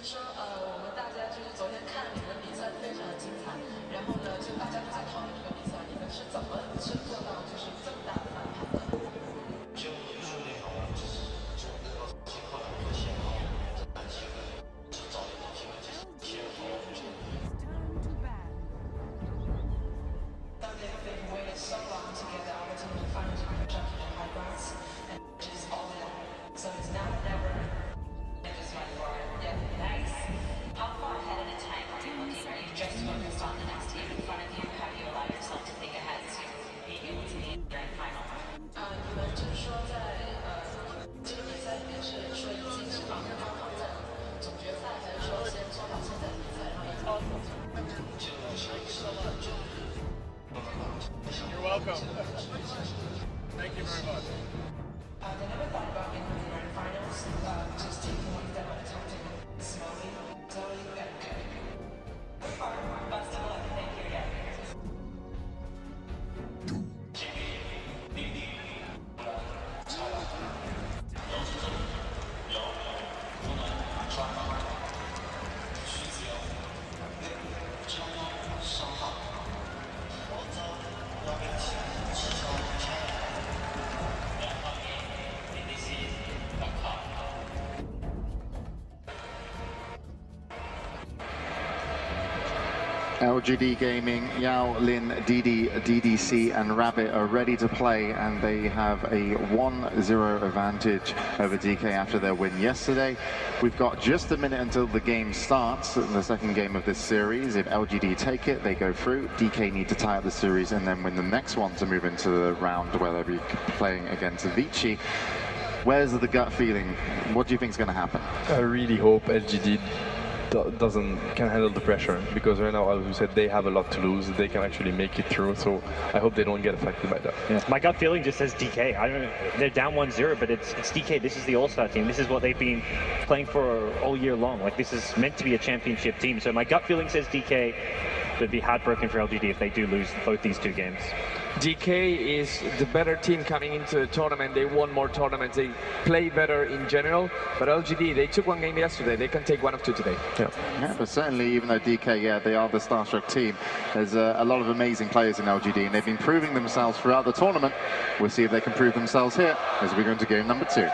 说，我们大家就是昨天看了你们比赛，非常的精彩。然后呢，就大家都在讨论这个比赛，你们是怎么去做到就是这么大的翻盘的？就训练好，就是从那个情况来先好，这担心的，就早点机会就是先好就。They've waited so long to get the opportunity to finally push up to the high grounds, and just all in. So it's now or never. And just went for it. Yeah, nice. How far ahead of the time are you looking? Are you just focused on the next team in front of you? How do you allow yourself to think ahead to being able to be in the grand final? 你们就是说在这个比赛里面是说已经是把目标放在总决赛，还是说先做好现在的比赛，然后以后？ You're welcome. Thank you very much. They never thought about getting to the grand finals, just taking one step at a time, taking it slowly. So you got okay. Best of luck. Thank you again. LGD Gaming, Yao, Lin, Didi, DDC and Rabbit are ready to play, and they have a 1-0 advantage over DK after their win yesterday. We've got just a minute until the game starts in the second game of this series. If LGD take it, they go through. DK need to tie up the series and then win the next one to move into the round where they'll be playing against Vici. Where's the gut feeling? What do you think is going to happen? I really hope LGD can handle the pressure, because right now, as we said, they have a lot to lose. They can actually make it through, so I hope they don't get affected by that. Yeah. My gut feeling just says DK. I don't know, they're down 1-0, but it's DK. This is the All-Star team. This is what they've been playing for all year long. Like, this is meant to be a championship team. So my gut feeling says DK. It'd be heartbroken for LGD if they do lose both these two games. DK is the better team coming into the tournament. They won more tournaments. They play better in general. But LGD, they took one game yesterday. They can take 1 of 2 today. Yeah, but certainly, even though DK, yeah, they are the starstruck team, there's a lot of amazing players in LGD, and they've been proving themselves throughout the tournament. We'll see if they can prove themselves here as we go into game number 2.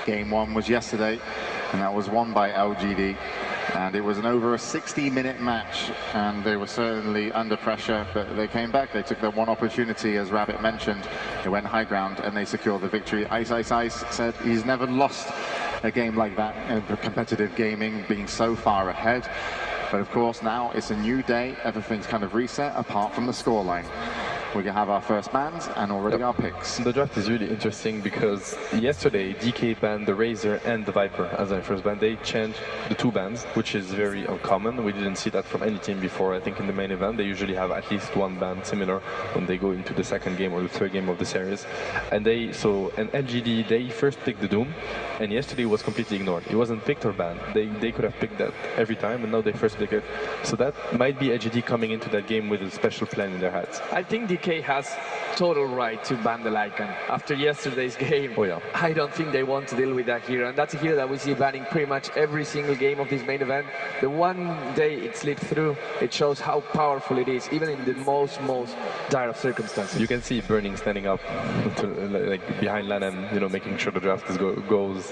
Game 1 was yesterday, and that was won by LGD, and it was an over a 60-minute match, and they were certainly under pressure, but they came back. They took their one opportunity, as Rabbit mentioned. They went high ground and they secured the victory. Ice said he's never lost a game like that in competitive gaming, being so far ahead. But of course, now it's a new day. Everything's kind of reset apart from the scoreline. We're going to have our first bans and already our picks. The draft is really interesting because yesterday DK banned the Razor and the Viper as their first ban. They changed the 2 bans, which is very uncommon. We didn't see that from any team before. I think in the main event they usually have at least 1 ban similar when they go into the second game or the third game of the series. And LGD, they first picked the Doom, and yesterday was completely ignored. It wasn't picked or banned. They could have picked that every time, and now they first pick it. So that might be LGD coming into that game with a special plan in their heads. I think DK has total right to ban the Lycan. After yesterday's game, I don't think they want to deal with that hero. And that's a hero that we see banning pretty much every single game of this main event. The one day it slipped through, it shows how powerful it is, even in the most dire of circumstances. You can see Burning standing up like behind LAN and making sure the draft goes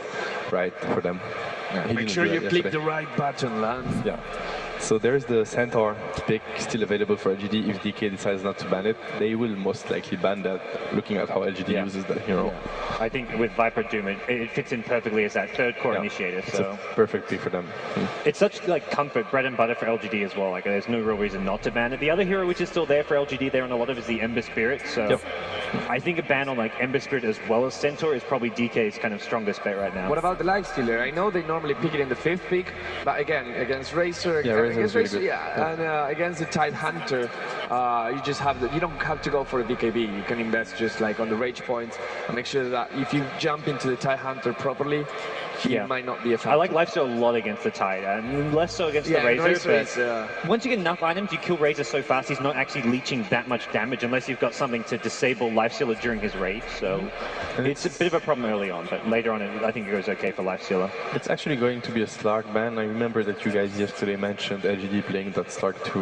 right for them. Yeah, make sure you click the right button, LAN. Yeah. So there's the Centaur pick still available for LGD. If DK decides not to ban it, they will most likely ban that, looking at how LGD uses that hero. Yeah. I think with Viper Doom, it fits in perfectly as that third core initiator. It's a perfect pick for them. It's such comfort, bread and butter for LGD as well. Like, there's no real reason not to ban it. The other hero which is still there for LGD there on a lot of is the Ember Spirit. So I think a ban on Ember Spirit as well as Centaur is probably DK's kind of strongest bet right now. What about the Lifestealer? I know they normally pick it in the 5th pick, but again, against Razor, against the Tide Hunter, you don't have to go for a BKB. You can invest just on the rage points and make sure that if you jump into the Tide Hunter properly, he might not be effective. I like Lifesteal a lot against the Tide, and less so against the Razor. But once you get enough items, you kill Razor so fast, he's not actually leeching that much damage unless you've got something to disable Lifestealer during his rage. So it's a bit of a problem early on, but later on, I think it goes okay for Lifestealer. It's actually going to be a Slark ban. I remember that you guys yesterday mentioned LGD playing that Slark to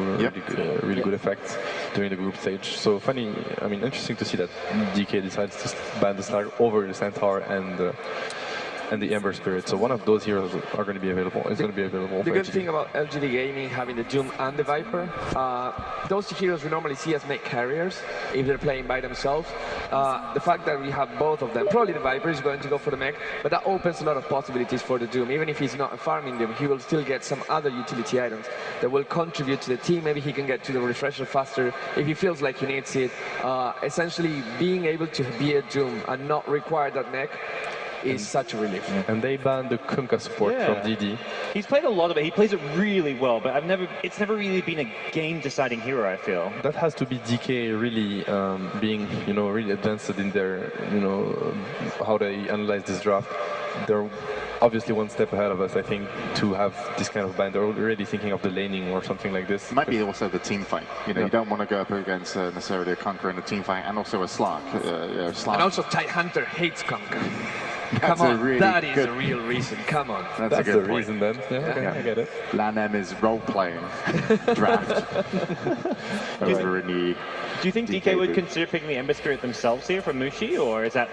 really good effects during the group stage. So funny, I mean, interesting to see that DK decides to ban the Slark over the Centaur and the Ember Spirit. So one of those heroes are going to be available. It's going to be available. The good thing about LGD Gaming having the Doom and the Viper, those two heroes we normally see as mech carriers if they're playing by themselves. The fact that we have both of them, probably the Viper is going to go for the mech, but that opens a lot of possibilities for the Doom. Even if he's not farming them, he will still get some other utility items that will contribute to the team. Maybe he can get to the refresher faster if he feels like he needs it. Essentially, being able to be a Doom and not require that mech is such a relief. And they banned the Kunkka support from DD. He's played a lot of it. He plays it really well, but it's never really been a game-deciding hero, I feel. That has to be DK really being, really advanced in their, how they analyze this draft. They're obviously one step ahead of us, I think, to have this kind of ban. They're already thinking of the laning or something like this. It might be also the team fight. You don't want to go up against necessarily a Kunkka in a team fight, and also a Slark. And also Tidehunter hates Kunkka. That's Come on, really that is good. a real reason. Come on. That's a the good point. reason then. Yeah, I get it. LAN-M is role-playing draft over in the. Do you think DK would consider picking the Ember Spirit themselves here for Mushi, or is that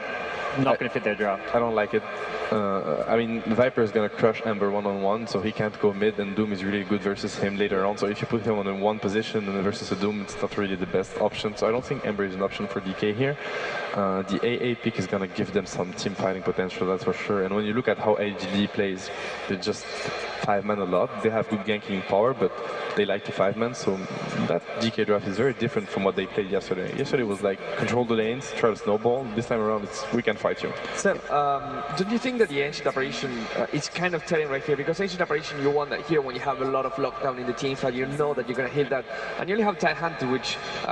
not going to fit their draft? I don't like it. I mean, Viper is going to crush Ember one-on-one, so he can't go mid, and Doom is really good versus him later on. So if you put him on in one position and versus a Doom, it's not really the best option. So I don't think Ember is an option for DK here. The AA pick is going to give them some team fighting potential, that's for sure. And when you look at how LGD plays, they just 5-man a lot. They have good ganking power, but they like to 5-man. So that DK draft is very different from what they played yesterday. Yesterday was like control the lanes, try to snowball. This time around, it's we can fight you. So, don't you think that the Ancient Apparition is kind of telling right here? Because Ancient Apparition, you want that here when you have a lot of lockdown in the team fight, you know that you're going to hit that. And you only have Tidehunter,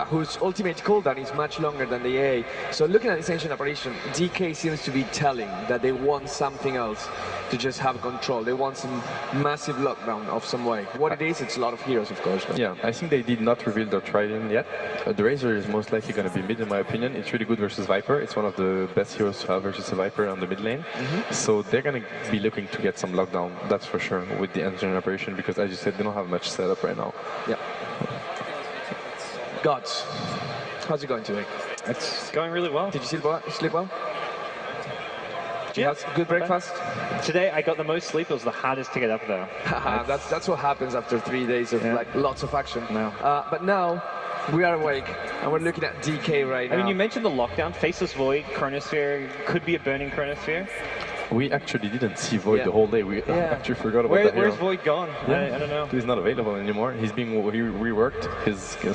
whose ultimate cooldown is much longer than the AA. So looking at this Ancient Apparition, DK seems to be telling that they want something else to just have control. They want some massive lockdown of some way. What it is, it's a lot of heroes, of course. But yeah, I think they did not reveal their Trident yet. The Razor is most likely going to be mid, in my opinion. It's really good versus Viper. It's one of the best heroes to have versus a Viper on the mid lane. So they're going to be looking to get some lockdown, that's for sure, with the Engine Operation, because as you said, they don't have much setup right now. Yeah. Gods, how's it going today? It's going really well. Did you sleep well? Did you have good breakfast? Today I got the most sleep. It was the hardest to get up though. That's what happens after 3 days of like lots of action. But now we are awake and we're looking at DK right now. I mean, you mentioned the lockdown, Faceless Void, Chronosphere, could be a burning Chronosphere. We actually didn't see Void the whole day. We actually forgot about that. Where's Void gone? I don't know. He's not available anymore. He's being reworked.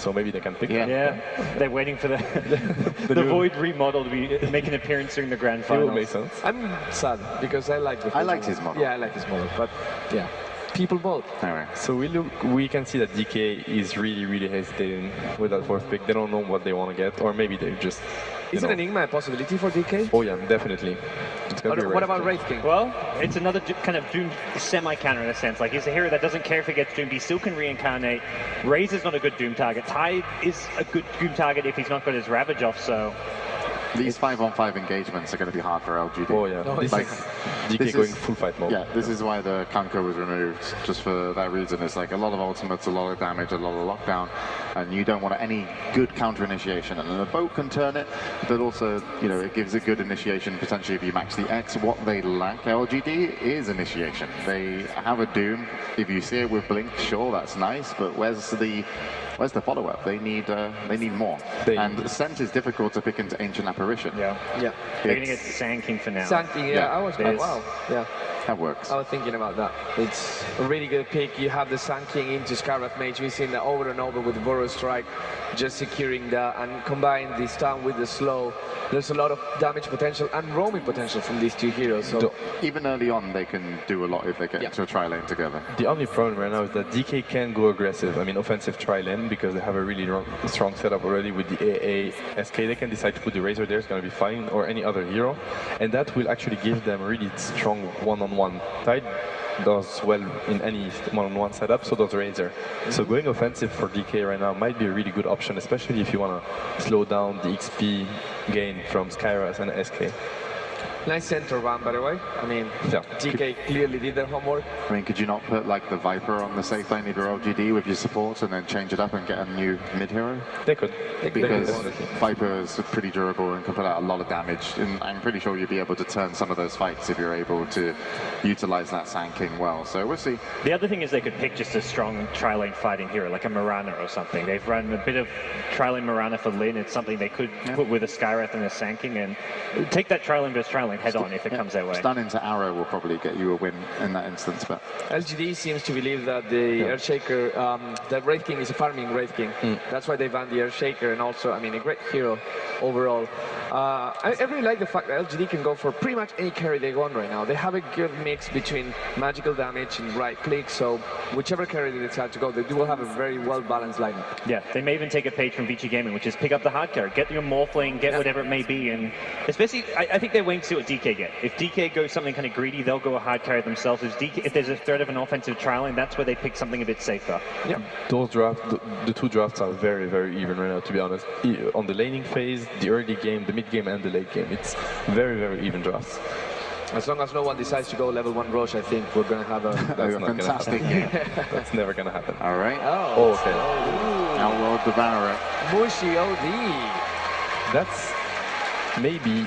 So maybe they can pick him. Yeah, they're waiting for the Void remodel to make an appearance during the grand It finals. will make sense. I'm sad because I like I liked his model. Yeah, I like his model, but yeah. People vote. Anyway. So we can see that DK is really hesitating with that fourth pick. They don't know what they want to get, or maybe they just. Is an Enigma a possibility for DK? Oh yeah, definitely. What about Wraith King? Well, it's another kind of Doom semi-counter in a sense. Like, he's a hero that doesn't care if he gets doomed. He still can reincarnate. Razor's not a good Doom target. Tide is a good Doom target if he's not got his Ravage off, so. These 5-on-5 engagements are going to be hard for LGD. Oh yeah, DK going full fight mode. Yeah, this is why the Kunkka was removed, just for that reason. It's like a lot of ultimates, a lot of damage, a lot of lockdown, and you don't want any good counter initiation. And the boat can turn it, but also, it gives a good initiation potentially if you max the X. What they lack, LGD, is initiation. They have a Doom. If you see it with Blink, sure, that's nice, but where's the follow-up? They need more. And Scent is difficult to pick into Ancient Apparition. Yeah. They're going to get Sand King for now. Sand King, I was like, wow. Yeah. That works. I was thinking about that. It's a really good pick. You have the Sand King into Scarlet Mage. We've seen that over and over with Burrow Strike, just securing that, and combine the stun with the slow. There's a lot of damage potential and roaming potential from these two heroes. So even early on, they can do a lot if they get into a tri-lane together. The only problem right now is that DK can go aggressive. I mean, offensive tri-lane, because they have a really strong setup already with the AA SK. They can decide to put the Razor there. It's going to be fine, or any other hero, and that will actually give them a really strong one-on-one one-on-one. Tide does well in any one-on-one setup, so does Razor. So going offensive for DK right now might be a really good option, especially if you want to slow down the XP gain from Skyras and SK. Nice center run, by the way. I mean, Yeah. DK clearly did their homework. I mean, could you not put like the Viper on the safe lane of your LGD with your supports and then change it up and get a new mid hero? They could. Because Viper is pretty durable and can put out a lot of damage. And I'm pretty sure you'll be able to turn some of those fights if you're able to utilize that Sand King well. So we'll see. The other thing is they could pick just a strong tri-lane fighting hero, like a Mirana or something. They've run a bit of tri-lane Mirana for Lin. It's something they could put with a Skyrath and a Sand King and take that tri-lane versus tri-lane head on if it comes their way. Stun into Arrow will probably get you a win in that instance. But LGD seems to believe that the Earthshaker, that Wraith King is a farming Wraith King. That's why they banned the Earthshaker, and also, I mean, a great hero overall. I really like the fact that LGD can go for pretty much any carry they want right now. They have a good mix between magical damage and right click, so whichever carry they decide to go, they do have a very well-balanced lineup. Yeah, they may even take a page from Vici Gaming, which is pick up the hard carry, get your Morphling, get whatever it may be, and especially, I think they're waiting to see what DK get. If DK goes something kind of greedy, they'll go a hard carry themselves. If there's a threat of an offensive trialing, that's where they pick something a bit safer. Yeah, those drafts, the two drafts are very, very even right now, to be honest. On the laning phase, the early game, the mid game, and the late game, it's very, very even drafts. As long as no one decides to go level 1 Roche, I think we're going to have a fantastic game. That's never going to happen. All right. Oh, okay. Outworld Devourer. Mushy OD. That's maybe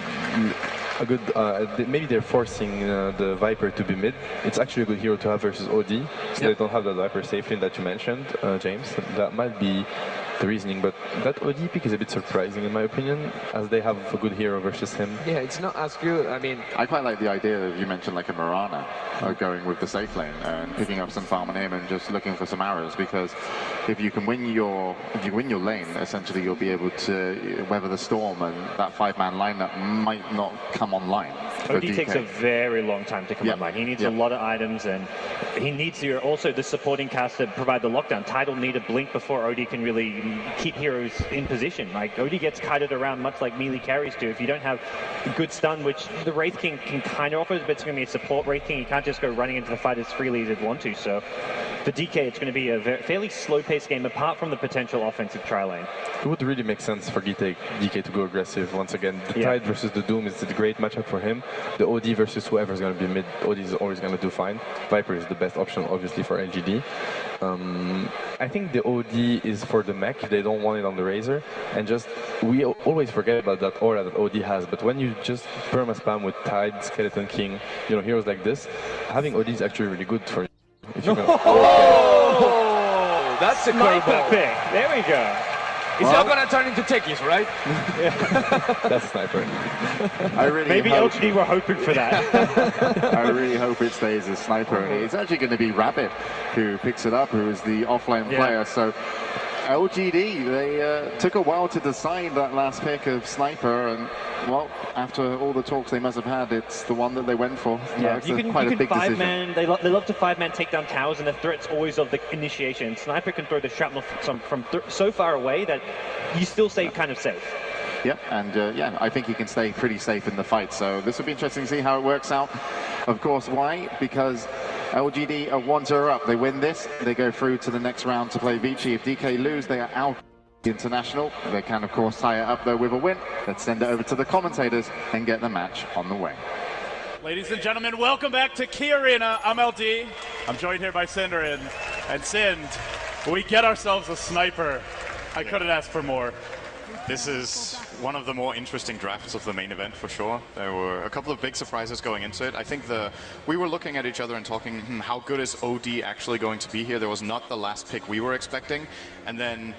a good, maybe they're forcing the Viper to be mid. It's actually a good hero to have versus OD, so they don't have that Viper safe lane that you mentioned, James. That might be the reasoning, but that OD pick is a bit surprising in my opinion, as they have a good hero versus him. Yeah, it's not as good. I mean, I quite like the idea that you mentioned, like a Mirana, going with the safe lane and picking up some farm on him and just looking for some arrows, because if you win your lane, essentially you'll be able to weather the storm, and that 5-man lineup might not come online. OD takes a very long time to come online. He needs a lot of items, and he needs also the supporting cast to provide the lockdown. Tide will need a blink before OD can really keep heroes in position. Like, OD gets kited around much like melee carries do. If you don't have good stun, which the Wraith King can kind of offer, but it's going to be a support Wraith King. You can't just go running into the fight as freely as you'd want to. So for DK, it's going to be a fairly slow-paced game, apart from the potential offensive tri-lane. It would really make sense for DK to go aggressive once again. The Tide versus the Doom is a great matchup for him. The OD versus whoever is going to be mid, OD is always going to do fine. Viper is the best option, obviously, for LGD. I think the OD is for the mech. They don't want it on the Razor. And just, we always forget about that aura that OD has. But when you just perma-spam with Tide, Skeleton King, heroes like this, having OD is actually really good for you. If you're that's a sniper pick. There we go. It's not going to turn into techies, right? That's a sniper. I really Maybe hope, LGD were hoping for that. I really hope it stays a sniper. And it's actually going to be Rabbit who picks it up, who is the offlane player. So LGD, they took a while to decide that last pick of sniper, and well, after all the talks they must have had, it's the one that they went for. Yeah, you can big decision. They love to 5-man take down towers, and the threat's always of the initiation. Sniper can throw the shrapnel from so far away that you still stay kind of safe. Yeah, and I think he can stay pretty safe in the fight. So this will be interesting to see how it works out. Of course, why? Because LGD are 1-0 up. They win this, they go through to the next round to play Vici. If DK lose, they are out international. They can, of course, tie it up though with a win. Let's send it over to the commentators and get the match on the way. Ladies and gentlemen, welcome back to Key Arena. I'm LD. I'm joined here by Cinder and Sind. We get ourselves a sniper. I couldn't ask for more. This is one of the more interesting drafts of the main event for sure. There were a couple of big surprises going into it. I think we were looking at each other and talking, how good is OD actually going to be here? There was not the last pick we were expecting. And then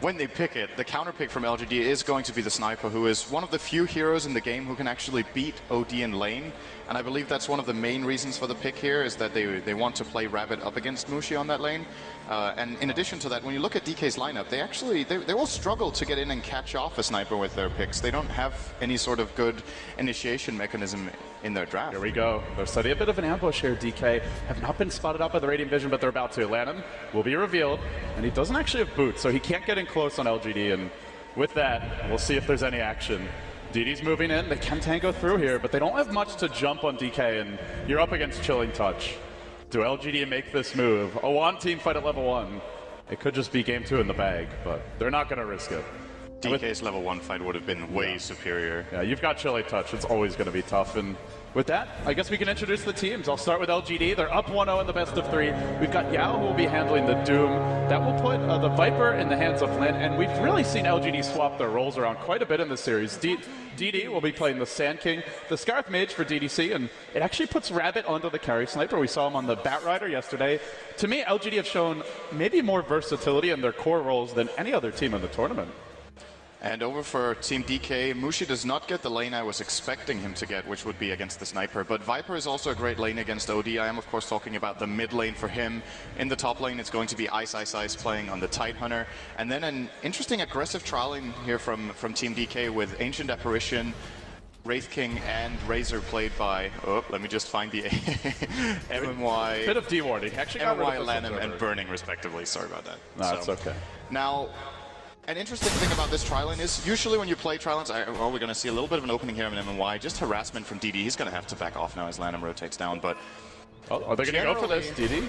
when they pick it, the counter pick from LGD is going to be the sniper, who is one of the few heroes in the game who can actually beat OD in lane. And I believe that's one of the main reasons for the pick here, is that they want to play Rabbit up against Mushi on that lane. And in addition to that, when you look at DK's lineup, they all struggle to get in and catch off a sniper with their picks. They don't have any sort of good initiation mechanism in their draft. Here we go. They're setting a bit of an ambush here. DK have not been spotted out by the Radiant Vision, but they're about to. Lanham will be revealed, and he doesn't actually have boots, so he can't get in close on LGD. And with that, we'll see if there's any action. DD's moving in. They can tango through here, but they don't have much to jump on DK, and you're up against Chilling Touch. Do LGD make this move? A one team fight at level 1. It could just be game 2 in the bag, but they're not going to risk it. DK's level 1 fight would have been way superior. Yeah, you've got Chilling Touch. It's always going to be tough. And with that, I guess we can introduce the teams. I'll start with LGD. They're up 1-0 in the best of 3. We've got Yao, who will be handling the Doom. That will put the Viper in the hands of Flynn. And we've really seen LGD swap their roles around quite a bit in this series. DD will be playing the Sand King, the Scarth Mage for DDC, and it actually puts Rabbit onto the carry sniper. We saw him on the Bat Rider yesterday. To me, LGD have shown maybe more versatility in their core roles than any other team in the tournament. And over for Team DK, Mushi does not get the lane I was expecting him to get, which would be against the Sniper. But Viper is also a great lane against OD. I am, of course, talking about the mid lane for him. In the top lane, it's going to be Ice playing on the Tidehunter. And then an interesting aggressive trialing here from Team DK with Ancient Apparition, Wraith King, and Razor played by, let me just find the MMY. Bit of dewarding. Actually got rid of MMY, Lanham, and Burning, respectively. Sorry about that. No, it's okay. Now, an interesting thing about this tri-lane is, usually when you play tri-lanes, well, we're going to see a little bit of an opening here in MMY, just harassment from DD. He's going to have to back off now as Lanham rotates down, but... Oh, are they going to go for this, DD?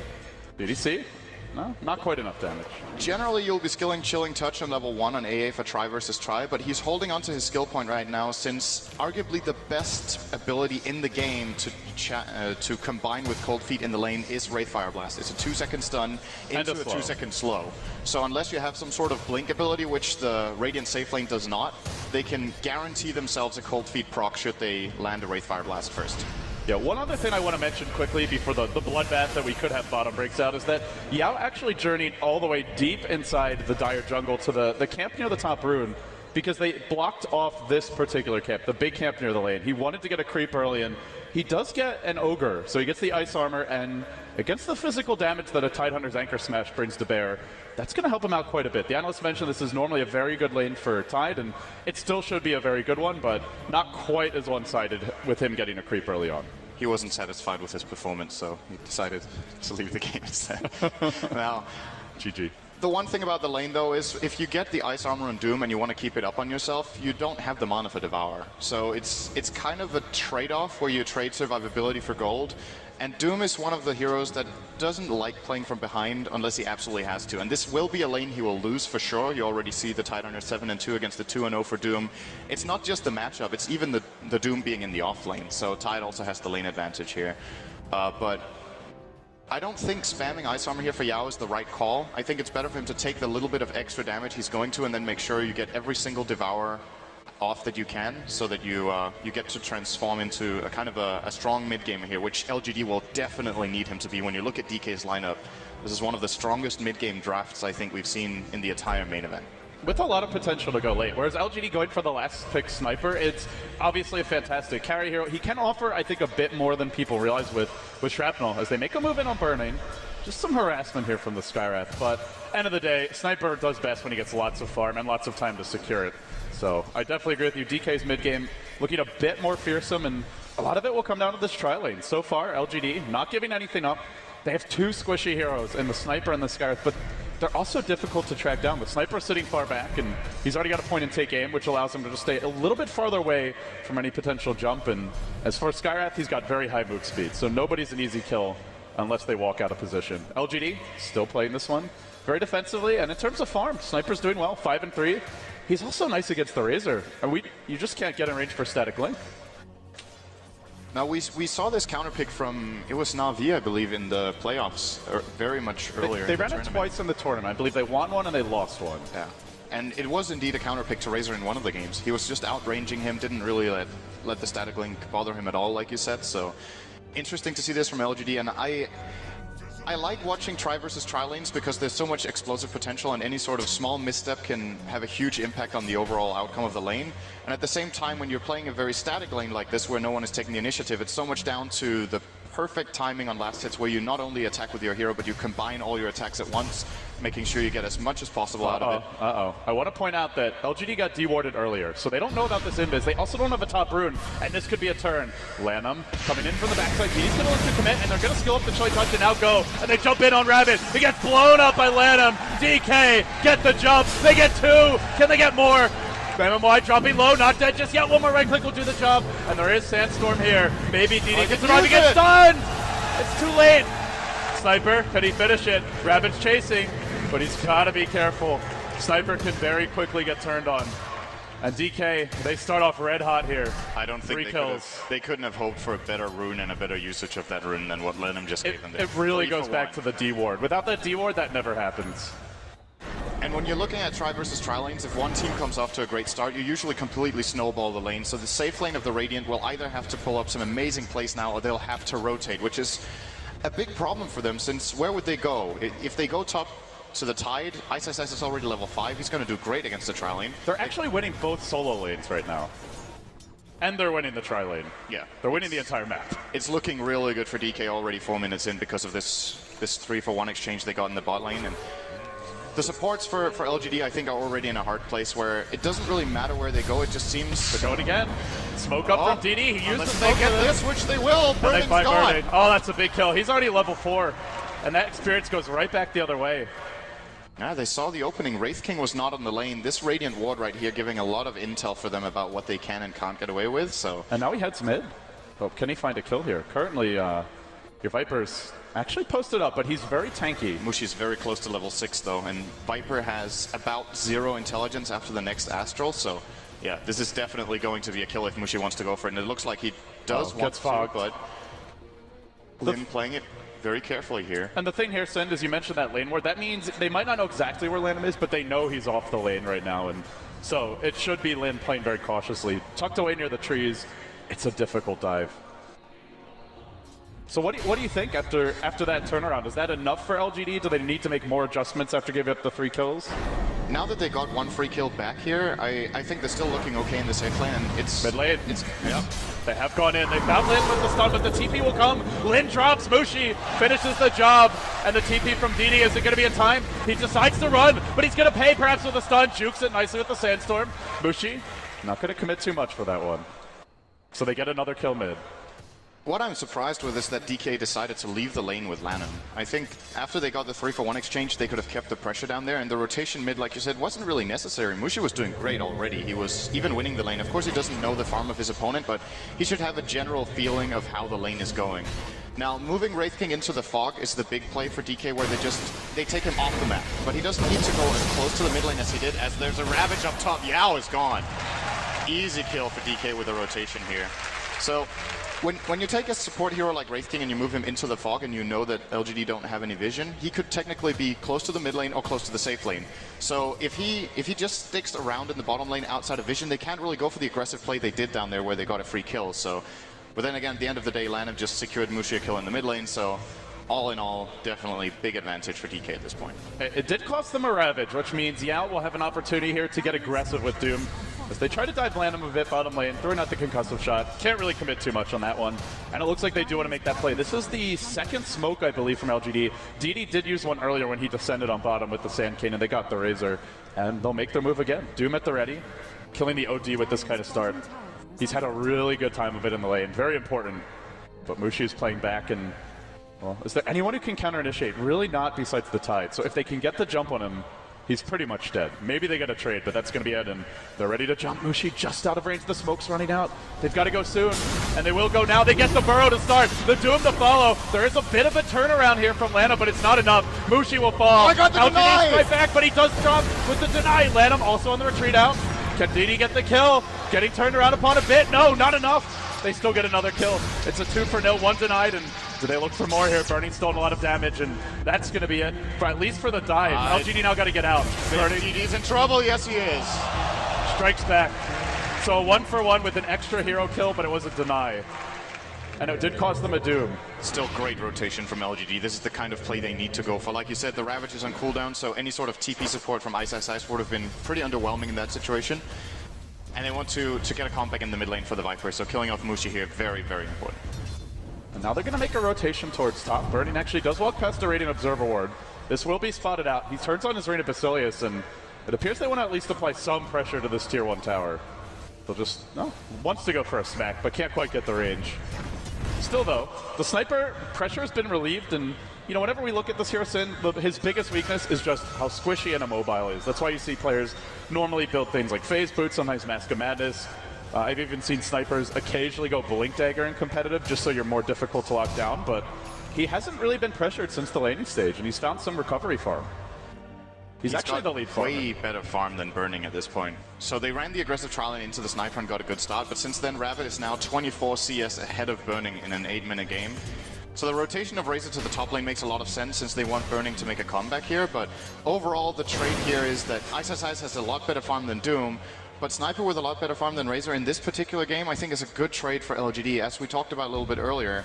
DDC? No, not quite enough damage. Generally, you'll be skilling Chilling Touch on level 1 on AA for try versus try, but he's holding onto his skill point right now since arguably the best ability in the game to combine with Cold Feet in the lane is Wraith Fire Blast. It's a 2-second stun into a 2-second slow. So unless you have some sort of blink ability, which the Radiant safe lane does not, they can guarantee themselves a Cold Feet proc should they land a Wraith Fire Blast first. Yeah, one other thing I want to mention quickly before the bloodbath that we could have bottom breaks out is that Yao actually journeyed all the way deep inside the Dire Jungle to the camp near the top rune because they blocked off this particular camp, the big camp near the lane. He wanted to get a creep early, and he does get an Ogre, so he gets the Ice Armor, and against the physical damage that a Tidehunter's Anchor Smash brings to bear, that's going to help him out quite a bit. The analyst mentioned this is normally a very good lane for Tide, and it still should be a very good one, but not quite as one-sided with him getting a creep early on. He wasn't satisfied with his performance, so he decided to leave the game instead. Now, GG. The one thing about the lane, though, is if you get the Ice Armor and Doom and you want to keep it up on yourself, you don't have the mana for Devour. So it's kind of a trade-off where you trade survivability for gold. And Doom is one of the heroes that doesn't like playing from behind unless he absolutely has to. And this will be a lane he will lose for sure. You already see the Tidehunter 7-2 against the 2-0 for Doom. It's not just the matchup, it's even the Doom being in the off lane. So Tide also has the lane advantage here. But I don't think spamming Ice Armor here for Yao is the right call. I think it's better for him to take the little bit of extra damage he's going to and then make sure you get every single Devour off that you can, so that you get to transform into a kind of a strong mid-gamer here, which LGD will definitely need him to be. When you look at DK's lineup, this is one of the strongest mid-game drafts I think we've seen in the entire main event. With a lot of potential to go late, whereas LGD going for the last pick Sniper, it's obviously a fantastic carry hero. He can offer, I think, a bit more than people realize with Shrapnel, as they make a move in on Burning. Just some harassment here from the Skyrath, but end of the day, Sniper does best when he gets lots of farm and lots of time to secure it. So I definitely agree with you. DK's mid-game looking a bit more fearsome, and a lot of it will come down to this tri-lane. So far, LGD not giving anything up. They have two squishy heroes in the Sniper and the Scarth, but they're also difficult to track down. The Sniper sitting far back, and he's already got a point-and-take aim, which allows him to just stay a little bit farther away from any potential jump. And as for Skyrath, he's got very high move speed, so nobody's an easy kill unless they walk out of position. LGD still playing this one very defensively, and in terms of farm, Sniper's doing well, 5-3. He's also nice against the Razor, and you just can't get in range for Static Link. Now, we saw this counter pick from, it was Na'Vi, I believe, in the playoffs, very much earlier. They ran it twice in the tournament. I believe they won one and they lost one. Yeah, and it was indeed a counter pick to Razor in one of the games. He was just outranging him, didn't really let the Static Link bother him at all, like you said. So interesting to see this from LGD, and I like watching try versus try lanes because there's so much explosive potential, and any sort of small misstep can have a huge impact on the overall outcome of the lane. And at the same time, when you're playing a very static lane like this where no one is taking the initiative, it's so much down to the perfect timing on last hits where you not only attack with your hero, but you combine all your attacks at once, making sure you get as much as possible out of it. I want to point out that LGD got dewarded earlier, so they don't know about this invis. They also don't have a top rune, and this could be a turn. Lanham coming in from the backside. He's going to look to commit, and they're going to skill up the Chili Touch and now go, and they jump in on Rabbit. He gets blown up by Lanham. DK get the jump. They get two. Can they get more? MMY dropping low, not dead just yet. One more right click will do the job. And there is Sandstorm here. Maybe DD can survive. He gets stunned! It's too late. Sniper, can he finish it? Ravage chasing, but he's got to be careful. Sniper can very quickly get turned on. And DK, they start off red hot here. I don't think they couldn't have hoped for a better rune and a better usage of that rune than what Lenham just gave them there. It really goes back to the D ward. Without that D ward, that never happens. And when you're looking at try versus try lanes, if one team comes off to a great start, you usually completely snowball the lane. So the safe lane of the Radiant will either have to pull up some amazing plays now, or they'll have to rotate, which is a big problem for them, since where would they go? If they go top to the Tide, Ice is already level 5. He's going to do great against the tri lane. They're actually winning both solo lanes right now. And they're winning the tri lane. Yeah. They're winning the entire map. It's looking really good for DK already 4 minutes in because of this 3-for-1 exchange they got in the bot lane. And the supports for LGD, I think, are already in a hard place where it doesn't really matter where they go. It just seems... They're going again. Smoke up from DD. He used the smoke. They get this, which they will. Burning's gone. Burning. Oh, that's a big kill. He's already level 4. And that experience goes right back the other way. Yeah, they saw the opening. Wraith King was not on the lane. This Radiant ward right here giving a lot of intel for them about what they can and can't get away with. So. And now he heads mid. Oh, can he find a kill here? Currently, your Viper's actually posted up, but he's very tanky. Mushi's very close to level 6 though, and Viper has about 0 intelligence after the next Astral, so yeah, this is definitely going to be a kill if Mushi wants to go for it, and it looks like he does want to, but Lim playing it very carefully here. And the thing here, Send, is you mentioned that lane ward. That means they might not know exactly where Lanham is, but they know he's off the lane right now, and so it should be Lin playing very cautiously. Tucked away near the trees, it's a difficult dive. So what do you think after that turnaround? Is that enough for LGD? Do they need to make more adjustments after giving up the 3 kills? Now that they got 1 free kill back here, I think they're still looking okay in the safe lane, and it's... Mid lane. Yep. They have gone in. They found Lin with the stun, but the TP will come. Lin drops. Mushi finishes the job, and the TP from DD, is it going to be in time? He decides to run, but he's going to pay perhaps with the stun. Jukes it nicely with the Sandstorm. Mushi, not going to commit too much for that one. So they get another kill mid. What I'm surprised with is that DK decided to leave the lane with Lanham. I think after they got the 3-for-1 exchange, they could have kept the pressure down there, and the rotation mid, like you said, wasn't really necessary. Mushi was doing great already. He was even winning the lane. Of course, he doesn't know the farm of his opponent, but he should have a general feeling of how the lane is going. Now, moving Wraith King into the fog is the big play for DK, where they take him off the map. But he doesn't need to go as close to the mid lane as he did, as there's a Ravage up top. Yao is gone. Easy kill for DK with the rotation here. So, when you take a support hero like Wraith King and you move him into the fog and you know that LGD don't have any vision, he could technically be close to the mid lane or close to the safe lane. So if he just sticks around in the bottom lane outside of vision, they can't really go for the aggressive play they did down there where they got a free kill. So, but then again, at the end of the day, Lanham just secured Mushi a kill in the mid lane, so all in all, definitely big advantage for DK at this point. It did cost them a Ravage, which means Yao will have an opportunity here to get aggressive with Doom. As they try to dive Lanham a bit bottom lane, throwing out the concussive shot. Can't really commit too much on that one. And it looks like they do want to make that play. This is the second smoke, I believe, from LGD. DD did use one earlier when he descended on bottom with the Sand Cane, and they got the Razor. And they'll make their move again. Doom at the ready, killing the OD with this kind of start. He's had a really good time of it in the lane. Very important. But Mushi is playing back, and well, is there anyone who can counter-initiate? Really not, besides the Tide. So if they can get the jump on him, he's pretty much dead. Maybe they get a trade, but that's going to be it, and they're ready to jump. Mushi just out of range. The smoke's running out. They've got to go soon, and they will go now. They get the burrow to start. The Doom to follow. There is a bit of a turnaround here from Lanham, but it's not enough. Mushi will fall. I got the deny! Right back, but he does drop with the deny. Lanham also on the retreat out. Can DD get the kill? Getting turned around upon a bit. No, not enough. They still get another kill. It's a 2-for-0, 1 denied, and do they look for more here? Burning still a lot of damage, and that's going to be it, for at least for the dive. LGD now got to get out. LGD's in trouble, yes he is. Strikes back. So a 1-for-1 with an extra hero kill, but it was a deny. And it did cost them a Doom. Still great rotation from LGD. This is the kind of play they need to go for. Like you said, the Ravage is on cooldown, so any sort of TP support from Ice would have been pretty underwhelming in that situation. And they want to get a comeback in the mid lane for the Viper, so killing off Mushi here, very, very important. And now they're going to make a rotation towards top. Burning actually does walk past the Radiant Observer Ward. This will be spotted out. He turns on his Reina Basilius, and it appears they want to at least apply some pressure to this tier 1 tower. They'll just, wants to go for a smack, but can't quite get the range. Still though, the sniper pressure has been relieved, and you know, whenever we look at this hero Sin, his biggest weakness is just how squishy and immobile he is. That's why you see players normally build things like phase boots, sometimes Mask of Madness. I've even seen snipers occasionally go Blink Dagger in competitive just so you're more difficult to lock down, but he hasn't really been pressured since the laning stage, and he's found some recovery farm. He's actually the lead farmer. Way better farm than Burning at this point. So they ran the aggressive trial lane into the sniper and got a good start, but since then Rabbit is now 24 CS ahead of Burning in an 8-minute game. So the rotation of Razor to the top lane makes a lot of sense since they want Burning to make a comeback here, but overall the trade here is that Ice has a lot better farm than Doom, but Sniper with a lot better farm than Razor in this particular game I think is a good trade for LGD. As we talked about a little bit earlier,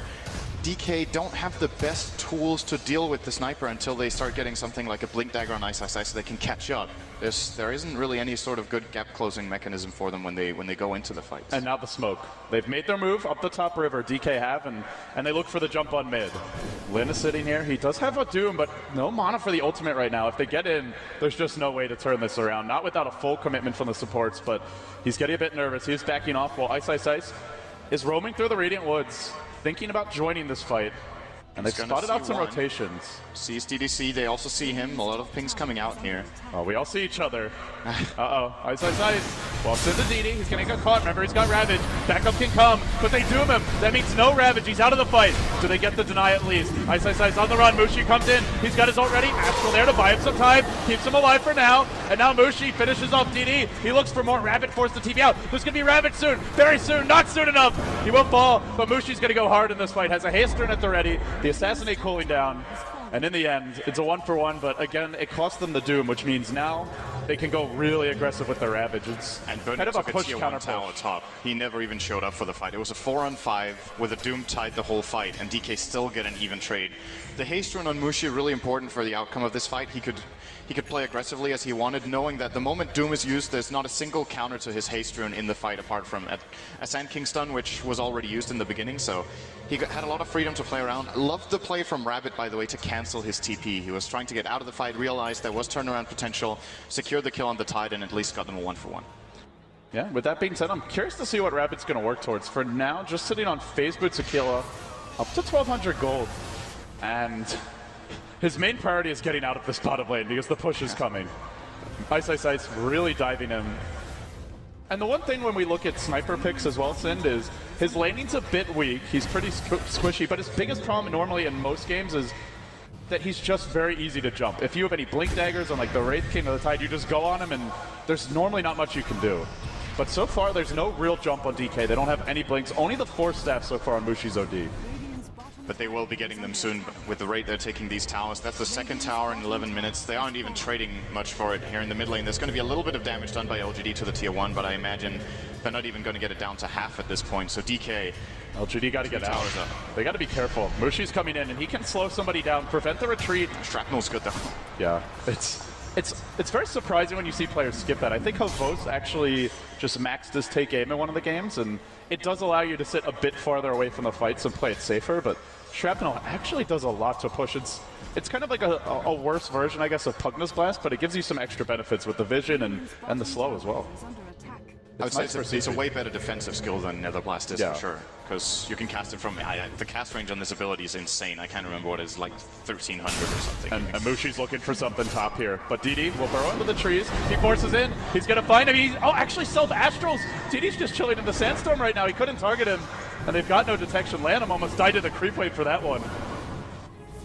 DK don't have the best tools to deal with the Sniper until they start getting something like a Blink Dagger on Ice so they can catch up. There isn't really any sort of good gap closing mechanism for them when they go into the fights. And now the smoke. They've made their move up the top river, DK have, and they look for the jump on mid. Lin is sitting here. He does have a Doom, but no mana for the ultimate right now. If they get in, there's just no way to turn this around. Not without a full commitment from the supports, but he's getting a bit nervous. He's backing off while Ice is roaming through the Radiant Woods, thinking about joining this fight. And they've spotted out some rotations. Sees DDC, they also see him. A lot of pings coming out here. Oh, we all see each other. Uh-oh. Ice. Walks into DD. He's going to get caught. Remember, he's got Ravage. Backup can come, but they doom him. That means no Ravage. He's out of the fight. Do they get the deny at least? Ice on the run. Mushi comes in. He's got his ult ready. Astral there to buy him some time. Keeps him alive for now. And now Mushi finishes off DD. He looks for more. Rabbit forced to TP out. There's going to be Ravage soon. Very soon. Not soon enough. He won't fall, but Mushi's going to go hard in this fight. Has a haste turn at the ready. The Assassinate cooling down. And in the end, it's a 1-for-1, but again, it cost them the Doom, which means now they can go really aggressive with their Ravage. It's kind of a push counter tower top. He never even showed up for the fight. It was a 4-on-5 with a Doom tied the whole fight, and DK still get an even trade. The haste run on Mushi really important for the outcome of this fight. He could play aggressively as he wanted, knowing that the moment Doom is used, there's not a single counter to his haste rune in the fight apart from a Sand King stun, which was already used in the beginning, so he had a lot of freedom to play around. Loved the play from Rabbit, by the way, to cancel his TP. He was trying to get out of the fight, realized there was turnaround potential, secured the kill on the Tide, and at least got them a 1-for-1. Yeah, with that being said, I'm curious to see what Rabbit's going to work towards. For now, just sitting on phase boots Aquila, up to 1,200 gold. And his main priority is getting out of this bottom lane because the push is coming. Ice really diving in. And the one thing when we look at sniper picks as well, Sind, is his laning's a bit weak. He's pretty squishy, but his biggest problem normally in most games is that he's just very easy to jump. If you have any Blink Daggers on like the Wraith King or the Tide, you just go on him and there's normally not much you can do. But so far, there's no real jump on DK. They don't have any blinks, only the Force Staff so far on Mushi's OD. But they will be getting them soon with the rate they're taking these towers. That's the second tower in 11 minutes. They aren't even trading much for it here in the mid lane. There's going to be a little bit of damage done by LGD to the tier 1, but I imagine they're not even going to get it down to half at this point. So DK, LGD got to get out. They got to be careful. Mushi's coming in, and he can slow somebody down, prevent the retreat. Shrapnel's good though. Yeah, it's very surprising when you see players skip that. I think Havos actually just maxed his take aim in one of the games, and it does allow you to sit a bit farther away from the fights and play it safer, but Shrapnel actually does a lot to push. It's kind of like a worse version, I guess, of Pugna's Blast, but it gives you some extra benefits with the vision and the slow as well. I would say it's a way better defensive skill than Nether Blast is for sure, because you can cast it from the cast range on this ability is insane. I can't remember what it is, like 1,300 or something. And Mushi's looking for something top here, but DD will burrow into the trees. He forces in. He's gonna find him. Actually self-astrals. DD's just chilling in the sandstorm right now. He couldn't target him, and they've got no detection. Lanham almost died to the creep wave for that one.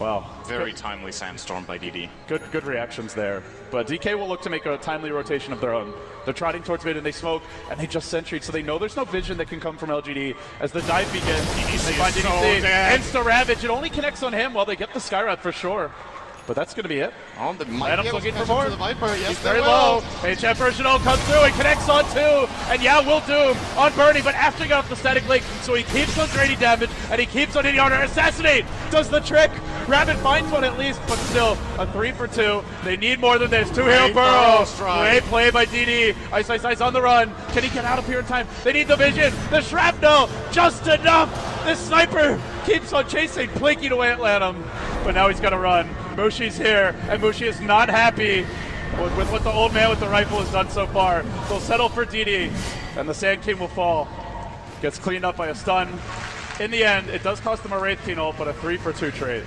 Wow. Very timely sandstorm by DD. Good reactions there. But DK will look to make a timely rotation of their own. They're trotting towards mid and they smoke, and they just sentry, so they know there's no vision that can come from LGD. As the dive begins, they find DDC. Insta Ravage, it only connects on him while they get the Skyrat for sure. But that's going to be it. Oh, Adam's looking for more. The Viper. Yes, he's very low. HF version comes through and connects on two. And yeah, will Doom on Bernie, but after he got off the static link, so he keeps on draining damage and he keeps on hitting harder. Assassinate does the trick. Rabbit finds one at least, but still a 3-for-2. They need more than this. 2-hero burrow. Great play by DD. Ice on the run. Can he get out of here in time? They need the vision. The shrapnel just enough. This sniper keeps on chasing, blinking away at Lanham, but now he's got to run. Mushi's here, and Mushi is not happy with what the old man with the rifle has done so far. They'll settle for DD, and the Sand King will fall. Gets cleaned up by a stun. In the end, it does cost them a Wraith King ult, but a 3-for-2 trade.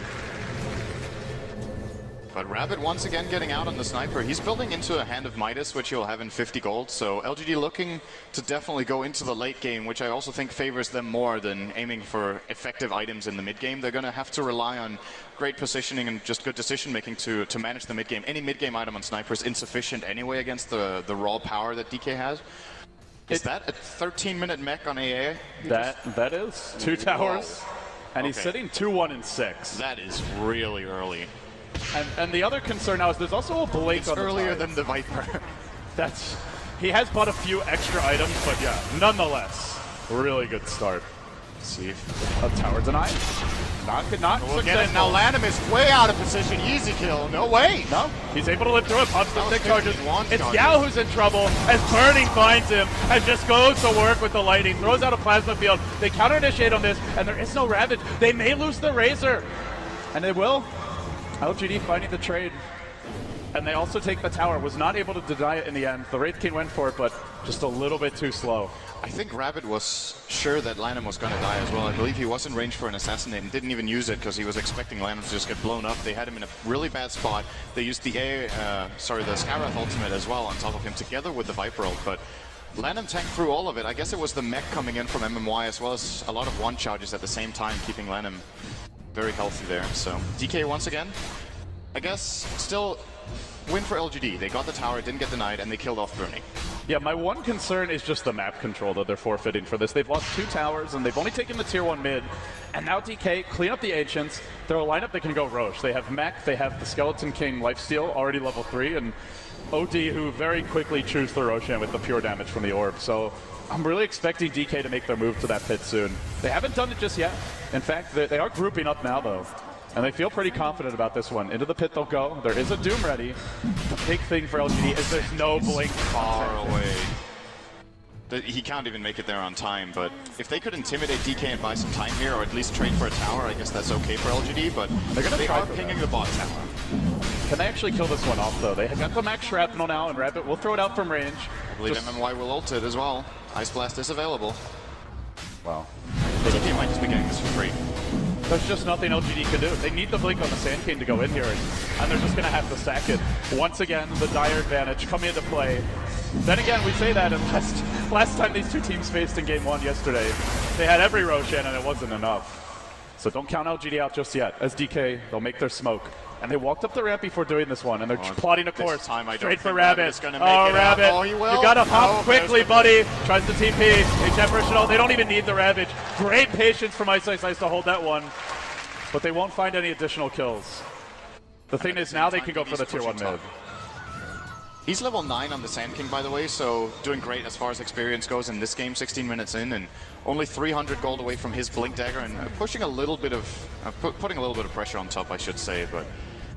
But Rabbit once again getting out on the sniper. He's building into a Hand of Midas, which he'll have in 50 gold. So LGD looking to definitely go into the late game, which I also think favors them more than aiming for effective items in the mid game. They're going to have to rely on great positioning and just good decision making to manage the mid game. Any mid game item on sniper is insufficient anyway against the raw power that DK has. Is that a 13-minute mech on AA? That is 2 towers, and he's sitting 2-1 and 6. That is really early. And the other concern now is there's also a blink It's on the earlier side. than the Viper. He has bought a few extra items, but yeah, nonetheless, really good start. See, A tower denied. Not we'll get it. successful. Now Lanham is way out of position. Easy kill. No way. No, he's able to live through it. Pops the That was 6 charges. 51 It's charges. Yao who's in trouble as Burning finds him and just goes to work with the lightning. Throws out a plasma field. They counter initiate on this, and there is no Ravage. They may lose the Razor, and they will. LGD finding the trade. And they also take the tower. Was not able to deny it in the end. The Wraith King went for it, but just a little bit too slow. I think Rabbit was sure that Lanham was going to die as well. I believe he was in range for an assassinate and didn't even use it because he was expecting Lanham to just get blown up. They had him in a really bad spot. They used the Skywrath ultimate as well on top of him together with the Viper ult, but Lanham tanked through all of it. I guess it was the mech coming in from MMY as well as a lot of one charges at the same time, keeping Lanham very healthy there. So DK once again, I guess still win for LGD. They got the tower, didn't get denied, and they killed off Burning. Yeah, my one concern is just the map control that they're forfeiting for this. They've lost 2 towers, and they've only taken the tier 1 mid. And now DK, clean up the Ancients. They're a lineup that can go Roche. They have Mech, they have the Skeleton King Lifesteal, already level 3, and OD, who very quickly chews the Roshan with the pure damage from the orb. So I'm really expecting DK to make their move to that pit soon. They haven't done it just yet. In fact, they are grouping up now, though. And they feel pretty confident about this one. Into the pit they'll go. There is a Doom ready. The big thing for LGD is there's no blink. Far away. He can't even make it there on time, but if they could intimidate DK and buy some time here, or at least trade for a tower, I guess that's okay for LGD, but they are pinging the bot tower. Can they actually kill this one off, though? They have got the max shrapnel now, and Rabbit will throw it out from range. I believe MMY will ult it as well. Ice Blast is available. Wow. DK might just be getting this for free. There's just nothing LGD can do. They need the blink on the Sand King to go in here, and they're just going to have to sack it. Once again, the dire advantage coming into play. Then again, we say that, and last time these two teams faced in Game 1 yesterday, they had every Roshan, and it wasn't enough. So don't count LGD out just yet. As DK, they'll make their smoke. And they walked up the ramp before doing this one, and they're plotting a course straight for Rabbit. Rabbit, oh, he will. You gotta hop Oh, quickly, buddy. Tries to TP. HF Rishidal, they don't even need the Ravage. Great patience from Ice Ice Ice to hold that one, but they won't find any additional kills. The thing is, now they can go for the tier 1 mid. He's level 9 on the Sand King, by the way, so doing great as far as experience goes in this game, 16 minutes in, and only 300 gold away from his Blink Dagger, and pushing a little bit of, putting a little bit of pressure on top, I should say, but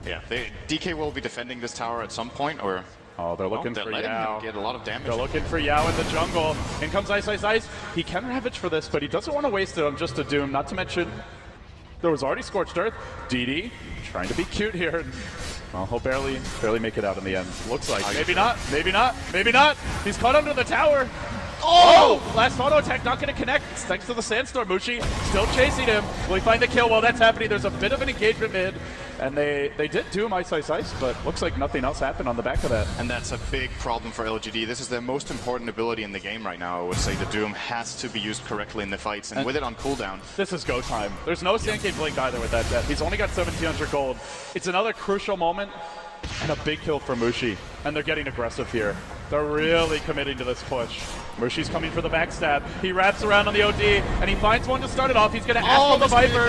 yeah, DK will be defending this tower at some point, or... Oh, they're looking for Yao. Get a lot of damage. They're looking for Yao in the jungle. In comes Ice Ice Ice. He can Ravage for this, but he doesn't want to waste it on just a Doom, not to mention there was already Scorched Earth. DD trying to be cute here. Well, he'll barely make it out in the end. Looks like. Maybe not, maybe not, maybe not. He's caught under the tower. Oh! Last auto attack not going to connect. Thanks to the Sandstorm. Mushi still chasing him. Will he find the kill? While that's happening, there's a bit of an engagement mid. And they did Doom Ice Ice Ice, but looks like nothing else happened on the back of that. And that's a big problem for LGD. This is their most important ability in the game right now. I would say the Doom has to be used correctly in the fights, and with it on cooldown. This is go time. There's no Sand King Blink either with that death. He's only got 1700 gold. It's another crucial moment, and a big kill for Mushi. And they're getting aggressive here. They're really committing to this push. Mushi's coming for the backstab. He wraps around on the OD, and he finds one to start it off. He's going to ask for the Viper.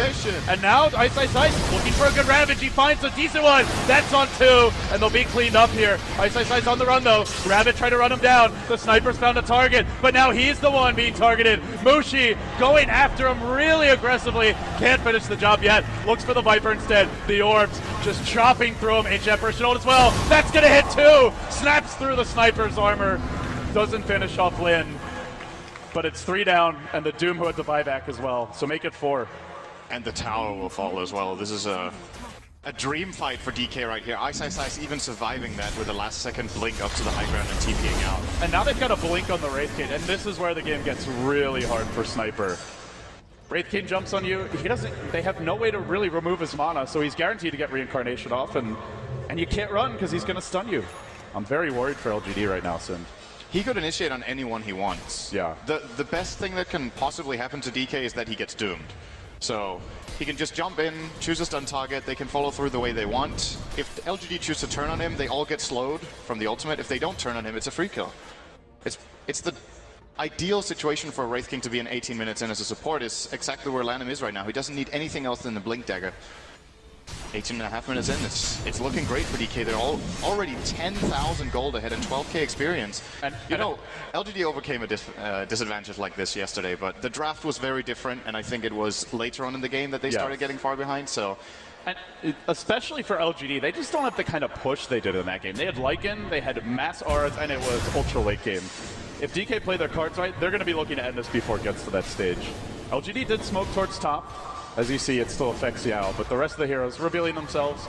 And now Ice Ice Ice looking for a good Ravage. He finds a decent one. That's on 2, and they'll be cleaned up here. Ice Ice Ice on the run, though. Rabbit trying to run him down. The Sniper's found a target, but now he's the one being targeted. Mushi going after him really aggressively. Can't finish the job yet. Looks for the Viper instead. The Orbs just chopping through him. HF Rishidal as well. That's going to hit 2. Snaps through the Sniper's armor. Doesn't finish off Lin, but it's 3 down, and the Doom who had the buyback as well, so make it 4. And the tower will fall as well. This is a dream fight for DK right here. Ice Ice Ice even surviving that with a last second blink up to the high ground and TPing out. And now they've got a blink on the Wraith King, and this is where the game gets really hard for Sniper. Wraith King jumps on you, they have no way to really remove his mana, so he's guaranteed to get Reincarnation off, and And you can't run because he's going to stun you. I'm very worried for LGD right now, Sin. He could initiate on anyone he wants. Yeah. The best thing that can possibly happen to DK is that he gets doomed. So he can just jump in, choose a stun target, they can follow through the way they want. If LGD choose to turn on him, they all get slowed from the ultimate. If they don't turn on him, it's a free kill. It's the ideal situation for Wraith King to be in 18 minutes in as a support is exactly where Lanham is right now. He doesn't need anything else than the Blink Dagger. 18.5 minutes in, it's looking great for DK. They're already 10,000 gold ahead and 12k experience. And you know, LGD overcame a disadvantage like this yesterday, but the draft was very different, and I think it was later on in the game that they started getting far behind. So, and especially for LGD, they just don't have the kind of push they did in that game. They had Lycan, they had mass auras, and it was ultra late game. If DK play their cards right, they're going to be looking to end this before it gets to that stage. LGD did smoke towards top. As you see, it still affects Yao, but the rest of the heroes revealing themselves.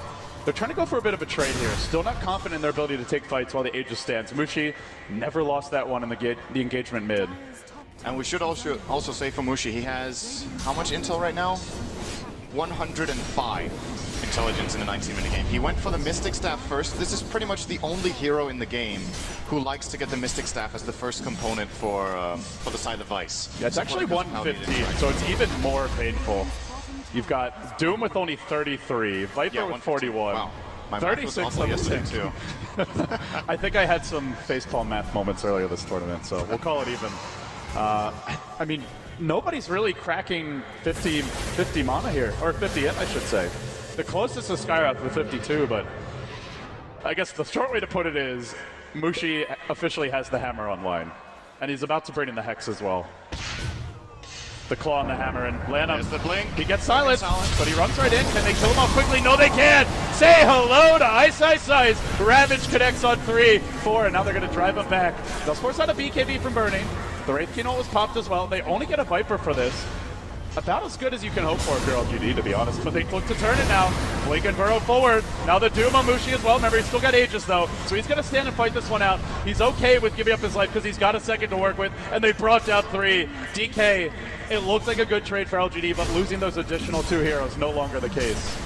They're trying to go for a bit of a trade here. Still not confident in their ability to take fights while the Aegis stands. Mushi never lost that one in the engagement mid. And we should also say for Mushi, he has how much intel right now? 105 intelligence in the 19-minute game. He went for the Mystic Staff first. This is pretty much the only hero in the game who likes to get the Mystic Staff as the first component for the side of Vice. Yeah, it's actually 115, so it's even more painful. You've got Doom with only 33, Viper with 41. Wow. My 36 math was yesterday too. I think I had some facepalm math moments earlier this tournament, so we'll call it even. I mean, nobody's really cracking 50 mana here, or 50 I should say. The closest is Skyroth with 52, but I guess the short way to put it is Mushi officially has the hammer online, and he's about to bring in the Hex as well. The claw and the hammer, and Lanham, the blink. He gets silenced, but he runs right in. Can they kill him off quickly? No, they can't. Say hello to Ice Ice Ice. Ravage connects on 3, 4, and now they're going to drive him back. Does force out a BKB from burning. The Wraith King ult was popped as well. They only get a Viper for this. About as good as you can hope for if you're LGD, to be honest. But they look to turn it now. Blink and burrow forward. Now the Doom on Mushi as well. Remember, he's still got Aegis, though. So he's going to stand and fight this one out. He's okay with giving up his life because he's got a second to work with. And they brought down 3. DK, it looks like a good trade for LGD, but losing those additional 2 heroes, no longer the case.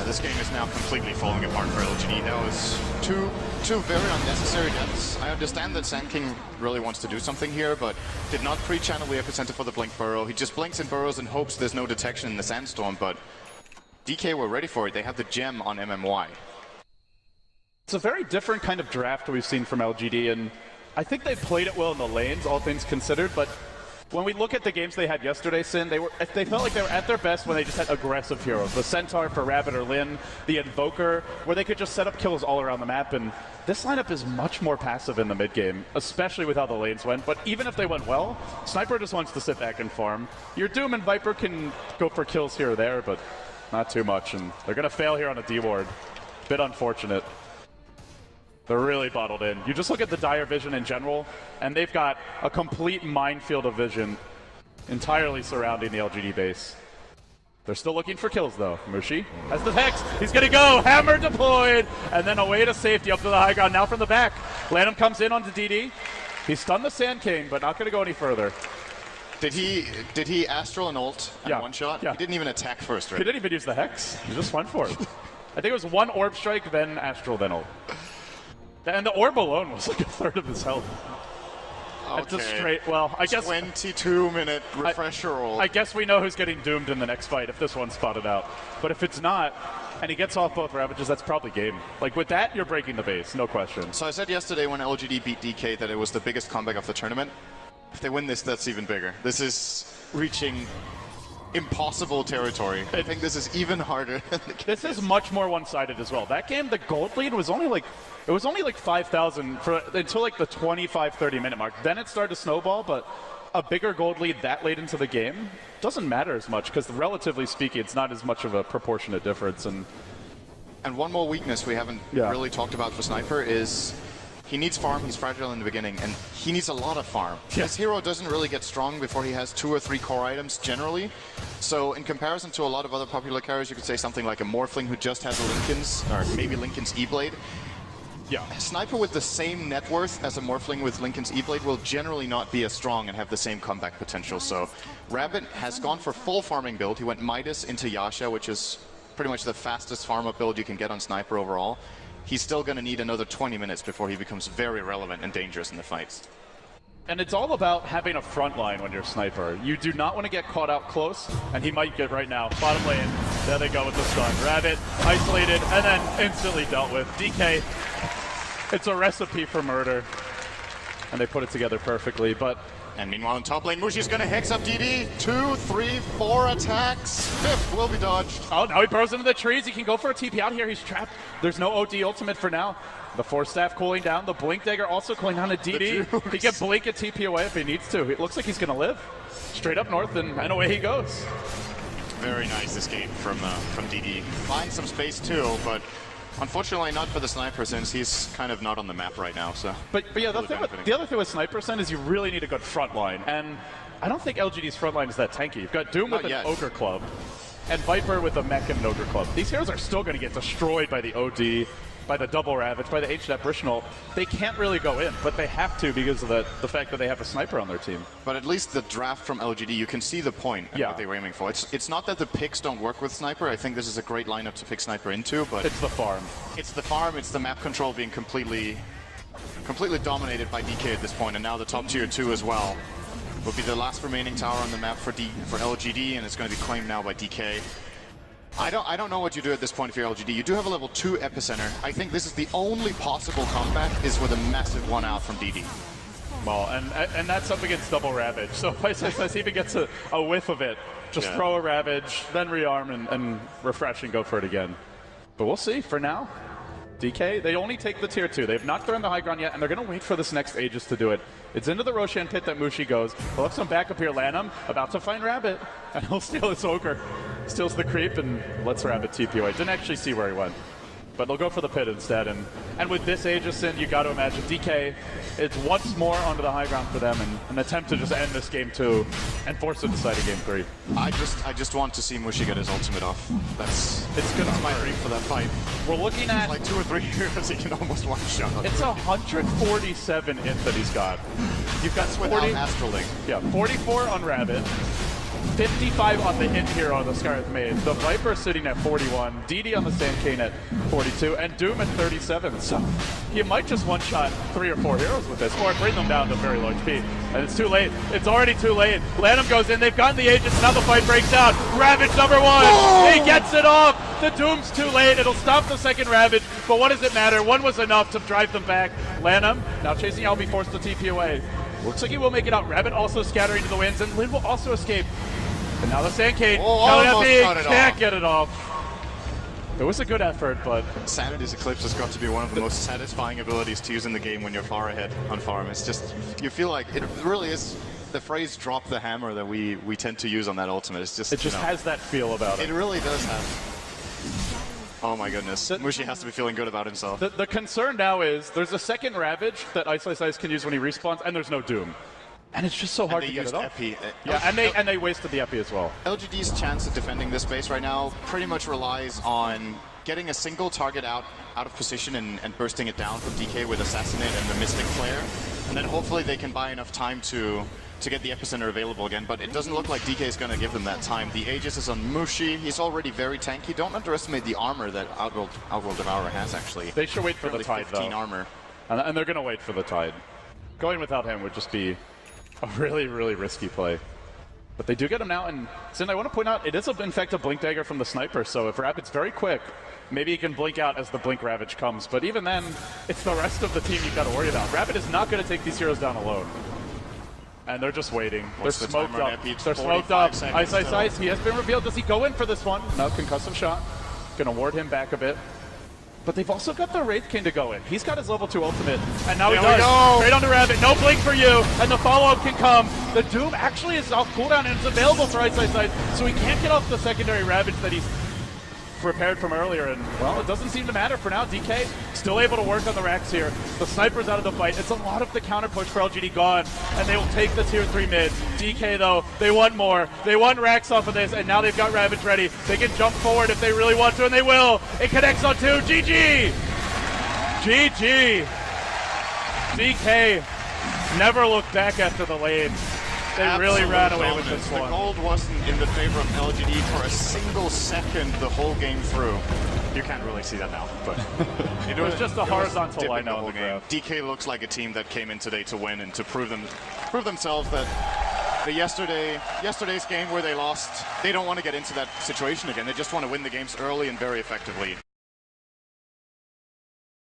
This game is now completely falling apart for LGD. That was two very unnecessary deaths. I understand that Sand King really wants to do something here, but did not pre-channel the epicenter for the Blink Burrow. He just blinks and burrows and hopes there's no detection in the Sandstorm, but DK were ready for it. They have the gem on MMY. It's a very different kind of draft we've seen from LGD, and I think they played it well in the lanes, all things considered, but when we look at the games they had yesterday, Sin, they felt like they were at their best when they just had aggressive heroes. The Centaur for Rabbit or Lin, the Invoker, where they could just set up kills all around the map. And this lineup is much more passive in the mid game, especially with how the lanes went. But even if they went well, Sniper just wants to sit back and farm. Your Doom and Viper can go for kills here or there, but not too much. And they're going to fail here on a D-ward. Bit unfortunate. They're really bottled in. You just look at the Dire Vision in general, and they've got a complete minefield of vision entirely surrounding the LGD base. They're still looking for kills, though. Mushi has the Hex. He's going to go. Hammer deployed. And then away to safety up to the high ground. Now from the back. Lanham comes in onto DD. He stunned the Sand King, but not going to go any further. Did he Astral and ult and one shot? Yeah. He didn't even attack first, right? He didn't even use the Hex. He just went for it. I think it was 1 Orb Strike, then Astral, then ult. And the orb alone was like a third of his health. Okay. It's a straight, well, I guess... 22-minute refresher roll. I guess we know who's getting doomed in the next fight if this one's spotted out. But if it's not, and he gets off both Ravages, that's probably game. Like, with that, you're breaking the base, no question. So I said yesterday when LGD beat DK that it was the biggest comeback of the tournament. If they win this, that's even bigger. This is reaching impossible territory. I think this is even harder than the game. This is much more one-sided as well. That game, the gold lead was only like 5,000 until like the 25-30 minute mark. Then it started to snowball, but a bigger gold lead that late into the game doesn't matter as much because relatively speaking, it's not as much of a proportionate difference. And one more weakness we haven't really talked about for Sniper is he needs farm. He's fragile in the beginning, and he needs a lot of farm. Yeah. This hero doesn't really get strong before he has 2 or 3 core items generally. So in comparison to a lot of other popular carriers, you could say something like a Morphling who just has a Linken's, or maybe Linken's E-Blade. Yeah, Sniper with the same net worth as a Morphling with Linken's E-Blade will generally not be as strong and have the same comeback potential. So Rabbit has gone for full farming build. He went Midas into Yasha, which is pretty much the fastest farm-up build you can get on Sniper overall. He's still going to need another 20 minutes before he becomes very relevant and dangerous in the fights. And it's all about having a front line when you're Sniper. You do not want to get caught out close, and he might get right now. Bottom lane, there they go with the stun. Rabbit, isolated, and then instantly dealt with. DK, it's a recipe for murder. And they put it together perfectly, but... And meanwhile in top lane, Mushi's going to hex up DD. 2, 3, 4 attacks. 5th will be dodged. Oh, now he burrows into the trees. He can go for a TP out here. He's trapped. There's no OD ultimate for now. The Force Staff cooling down. The Blink Dagger also cooling down to DD. He can blink a TP away if he needs to. It looks like he's going to live. Straight up north, and away he goes. Very nice escape from DD. Finds some space too, but unfortunately not for the Sniper, since he's kind of not on the map right now. So, but yeah, the other thing with Sniper Sen is you really need a good front line, and I don't think LGD's front line is that tanky. You've got Doom with an Ogre Club, and Viper with a mech and an Ogre Club. These heroes are still going to get destroyed by the OD, by the double Ravage, by the HDAP Brishnal. They can't really go in, but they have to because of the fact that they have a Sniper on their team. But at least the draft from LGD, you can see the point and what they were aiming for. It's not that the picks don't work with Sniper. I think this is a great lineup to pick Sniper into, but... It's the farm. It's the farm, it's the map control being completely dominated by DK at this point, and now the top tier 2 as well. Will be the last remaining tower on the map for LGD, and it's going to be claimed now by DK. I don't know what you do at this point if you're LGD. You do have a level 2 epicenter. I think this is the only possible comeback is with a massive one out from DD. Well, and that's up against double Ravage. So if Ice even gets a whiff of it, just throw a Ravage, then rearm and refresh and go for it again. But we'll see. For now, DK, they only take the tier 2. They've not thrown the high ground yet, and they're going to wait for this next Aegis to do it. It's into the Roshan pit that Mushi goes. He'll have some backup here. Lanham about to find Rabbit, and he'll steal his Ogre. Steals the creep and lets Rabbit TP away. Didn't actually see where he went. But they'll go for the pit instead. And with this Aegis in, you got to imagine DK, it's once more onto the high ground for them and an attempt to just end this game 2 and force a decided game 3. I just want to see Mushi get his ultimate off. It's my dream for that fight. We're looking at like 2 or 3 heroes he can almost one shot. It's 147 int that he's got. You've got 40 Astraling. Yeah, 44 on Rabbit. 55 on the hint here on the Scarlet Maid. The Viper sitting at 41, DD on the Sand Cane at 42, and Doom at 37. So he might just one-shot 3 or 4 heroes with this, or bring them down to very low HP. And it's too late. It's already too late. Lanham goes in. They've gotten the Aegis. Now the fight breaks out. Ravage number 1. Oh! He gets it off. The Doom's too late. It'll stop the second Ravage, but what does it matter? One was enough to drive them back. Lanham now chasing out, be forced to TP away. Looks like he will make it out. Rabbit also scattering to the winds, and Lin will also escape. And now the Sand Cane can't get it off. It was a good effort, but... Sanity's Eclipse has got to be one of the most satisfying abilities to use in the game when you're far ahead on farm. It's just, you feel like, it really is the phrase drop the hammer that we tend to use on that ultimate. It's just, it just has that feel about it. It really does have. Oh my goodness. Mushi has to be feeling good about himself. The concern now is there's a second Ravage that Ice can use when he respawns, and there's no Doom. And it's just so hard to get it off. Yeah, and they wasted the Epi as well. LGD's chance of defending this base right now pretty much relies on getting a single target out of position and bursting it down from DK with Assassinate and the Mystic Flare. And then hopefully they can buy enough time to get the Epicenter available again. But it doesn't look like DK is going to give them that time. The Aegis is on Mushi. He's already very tanky. Don't underestimate the armor that Outworld Devourer has, actually. They should wait for the Tide, 15 armor. And they're going to wait for the Tide. Going without him would just be a really, really risky play. But they do get him now, and Sin, I want to point out, it is in fact a Blink Dagger from the Sniper, so if Rabbit's very quick, maybe he can blink out as the Blink Ravage comes. But even then, it's the rest of the team you've got to worry about. Rabbit is not going to take these heroes down alone. And they're just waiting. They're smoked up. They're smoked up. Ice. He has been revealed. Does he go in for this one? No, concussive shot. Gonna ward him back a bit. But they've also got the Wraith King to go in. He's got his level 2 ultimate, and now he does. Straight on the Rabbit, no blink for you, and the follow-up can come. The Doom actually is off cooldown, and it's available for Ice, so he can't get off the secondary Ravage that he's prepared from earlier, and well, it doesn't seem to matter for now. DK still able to work on the racks here. The Sniper's out of the fight. It's a lot of the counter push for LGD gone, and they will take the tier 3 mid. DK though, they want more. They want racks off of this, and now they've got Ravage ready. They can jump forward if they really want to, and they will. It connects on 2. GG! GG! DK never looked back after the lane. They really ran away with dominance. this one. The gold wasn't in the favor of LGD for a single second the whole game through. You can't really see that now, but It was just a horizontal dipping line the on whole the game. graph. DK looks like a team that came in today to win and to prove themselves that yesterday's game where they lost, they don't want to get into that situation again. They just want to win the games early and very effectively.